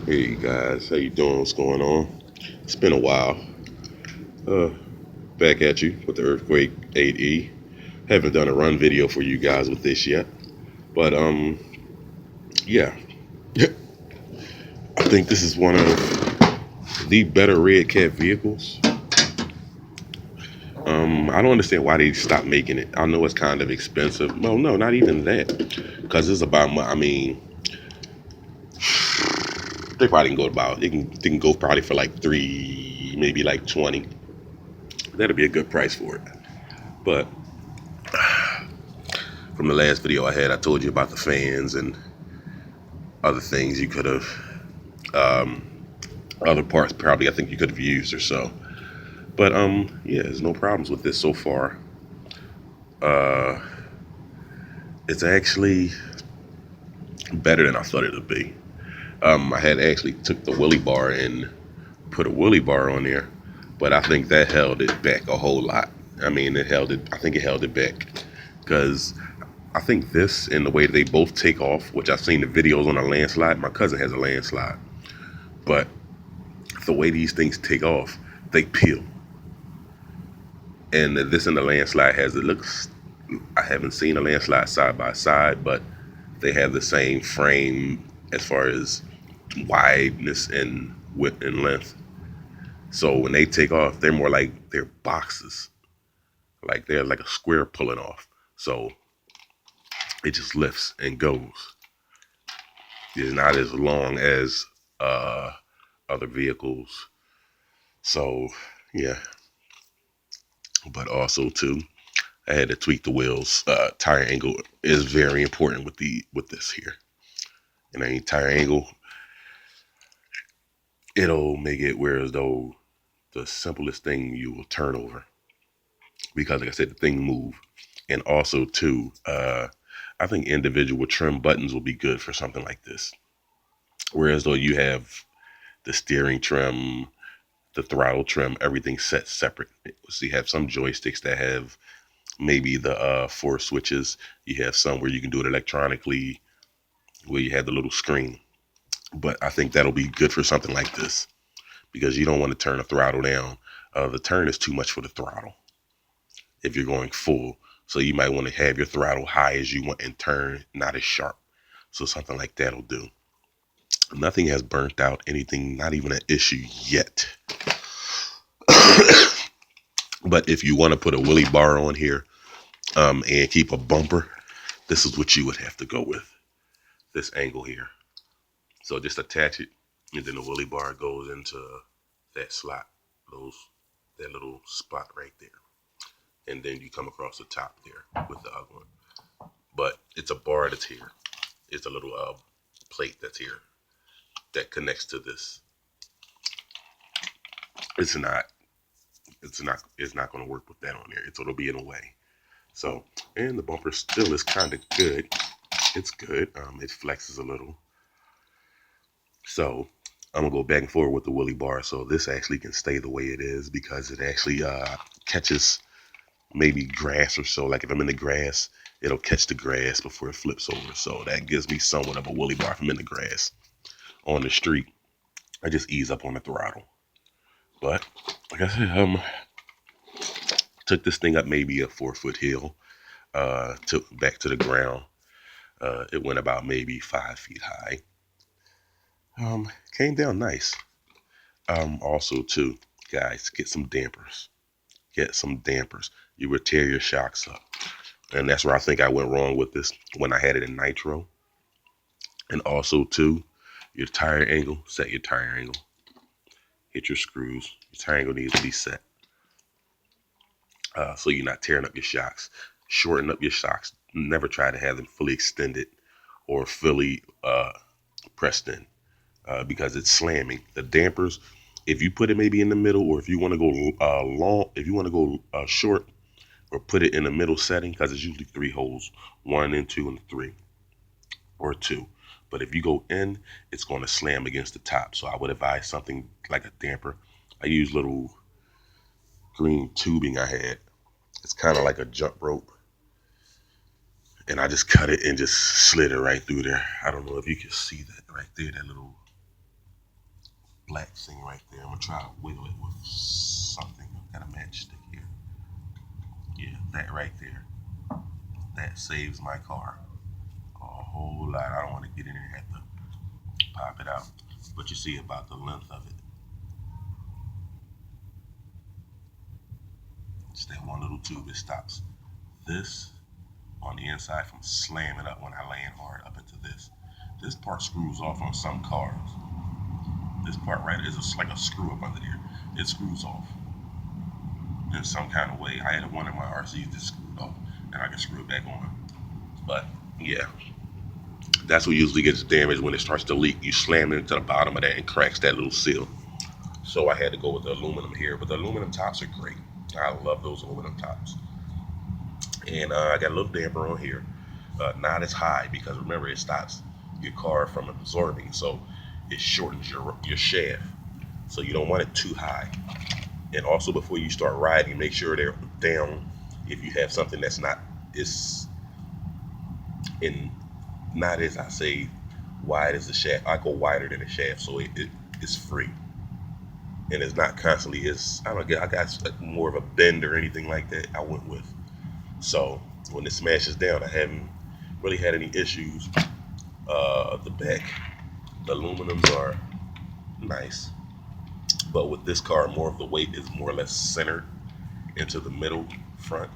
Hey guys, how you doing? What's going on? It's been a while. Uh, Back at you with the Earthquake 8E. Haven't done a run video for you guys with this yet, but yeah, I think this is one of the better Red Cat vehicles. I don't understand why they stopped making it. I know it's kind of expensive. Well, no, not even that, because it's about. I mean, they probably can go about. They can go probably for like three, maybe like 20. That'd be a good price for it. But from the last video I had, I told you about the fans and other things you could have, other parts probably I think you could have used or so. But yeah, there's no problems with this so far. Uh, it's actually better than I thought it would be. I had actually took the Willy bar and put a Willy bar on there, but I think that held it back a whole lot. I mean, it held it. I think it held it back because I think this and the way they both take off, which I've seen the videos on a landslide. My cousin has a landslide, but the way these things take off, they peel. And this and the landslide has it looks. I haven't seen a landslide side by side, but they have the same frame as far as wideness and width and length. So when they take off, they're more like they're boxes, like they're like a square pulling off. So it just lifts and goes. It's not as long as uh, other vehicles. So yeah, but also too, I had to tweak the wheels. Tire angle is very important with this here. And I mean, tire angle, it'll make it where as though the simplest thing you will turn over because, like I said, the thing move. And also too, I think individual trim buttons will be good for something like this. Whereas though you have the steering trim, the throttle trim, everything set separate. So you have some joysticks that have maybe the four switches. You have some where you can do it electronically, where you have the little screen. But I think that'll be good for something like this because you don't want to turn the throttle down. The turn is too much for the throttle if you're going full. So you might want to have your throttle high as you want and turn not as sharp. So something like that'll do. Nothing has burnt out anything, not even an issue yet. But if you want to put a Willy bar on here and keep a bumper, this is what you would have to go with. This angle here. So just attach it, and then the Willy bar goes into that slot, those that little spot right there, and then you come across the top there with the other one. But it's a bar that's here. It's a little plate that's here that connects to this. It's not. It's not. It's not going to work with that on there. It'll be in a way. So, and the bumper still is kind of good. It's good. It flexes a little. So I'm gonna go back and forth with the Willy bar. So this actually can stay the way it is because it actually catches maybe grass or so. Like if I'm in the grass, it'll catch the grass before it flips over. So that gives me somewhat of a Willy bar if I'm in the grass. On the street, I just ease up on the throttle. But like I said, took this thing up maybe a 4 foot hill, took back to the ground. It went about maybe 5 feet high. Came down nice. Also too, guys, get some dampers. Get some dampers. You would tear your shocks up. And that's where I think I went wrong with this when I had it in nitro. And also too, your tire angle, set your tire angle. Hit your screws. Your tire angle needs to be set. So you're not tearing up your shocks. Shorten up your shocks. Never try to have them fully extended or fully pressed in because it's slamming. The dampers, if you put it maybe in the middle, or if you want to go long, if you want to go short, or put it in the middle setting, because it's usually 3 holes, 1 and 2 and 3, or 2. But if you go in, it's going to slam against the top. So I would advise something like a damper. I use little green tubing I had. It's kind of like a jump rope. And I just cut it and just slid it right through there. I don't know if you can see that right there, that little black thing right there. I'm gonna try to wiggle it with something. I've got a matchstick here. Yeah, that right there. That saves my car a whole lot. I don't want to get in there and have to pop it out. But you see about the length of it. It's that one little tube. It stops this on the inside from slamming up when I land hard up into this. This part screws off on some cars. This part right is like a screw up under there. It screws off in some kind of way. I had one of my RCs that screwed off, and I can screw it back on. But yeah, that's what usually gets damaged when it starts to leak. You slam it into the bottom of that and cracks that little seal. So I had to go with the aluminum here, but the aluminum tops are great. I love those aluminum tops. And I got a little damper on here, not as high because remember it stops your car from absorbing, so it shortens your shaft. So you don't want it too high. And also before you start riding, make sure they're down. If you have something that's not is in not as I say wide as the shaft, I go wider than the shaft so it's free and it's not constantly. It's I don't get I got more of a bend or anything like that. I went with so when it smashes down, I haven't really had any issues. The back, the aluminums are nice, but with this car, more of the weight is more or less centered into the middle front.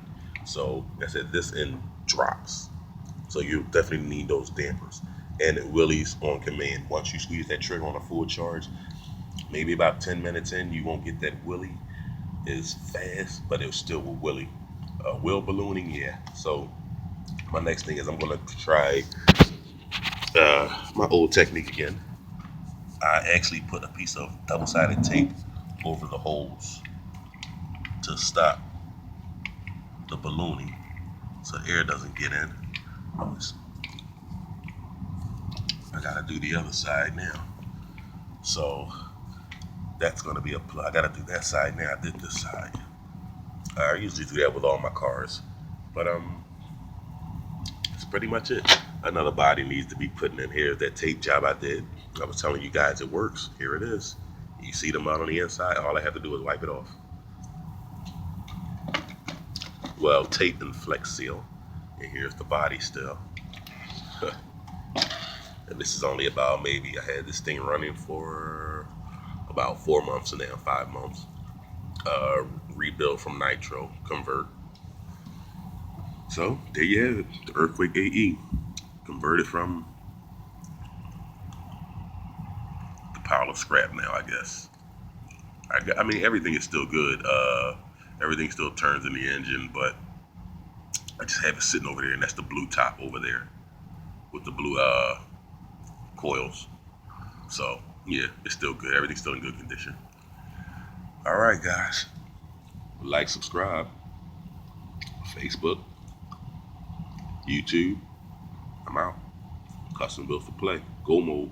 So like I said, this end drops. So you definitely need those dampers. And it wheelies on command. Once you squeeze that trigger on a full charge, maybe about 10 minutes in, you won't get that wheelie as fast, but it still will wheelie. Wheel ballooning, yeah. So my next thing is I'm gonna try my old technique again. I actually put a piece of double-sided tape over the holes to stop the ballooning so air doesn't get in. I gotta do the other side now. So that's gonna be a plus. I gotta do that side now. I did this side. I usually do that with all my cars, but that's pretty much it. Another body needs to be put in here. That tape job I did. I was telling you guys it works. Here it is. You see the mud on the inside. All I have to do is wipe it off. Well, tape and flex seal. And here's the body still. And this is only about maybe I had this thing running for about 4 months now, 5 months. Rebuilt from nitro, convert. So there you have it, the Earthquake AE, converted from the pile of scrap now, I guess. I mean, everything is still good. Everything still turns in the engine, but I just have it sitting over there, and that's the blue top over there with the blue coils. So yeah, it's still good. Everything's still in good condition. All right, guys. Like, subscribe. Facebook, YouTube. I'm out. Custom built for play. Go mode.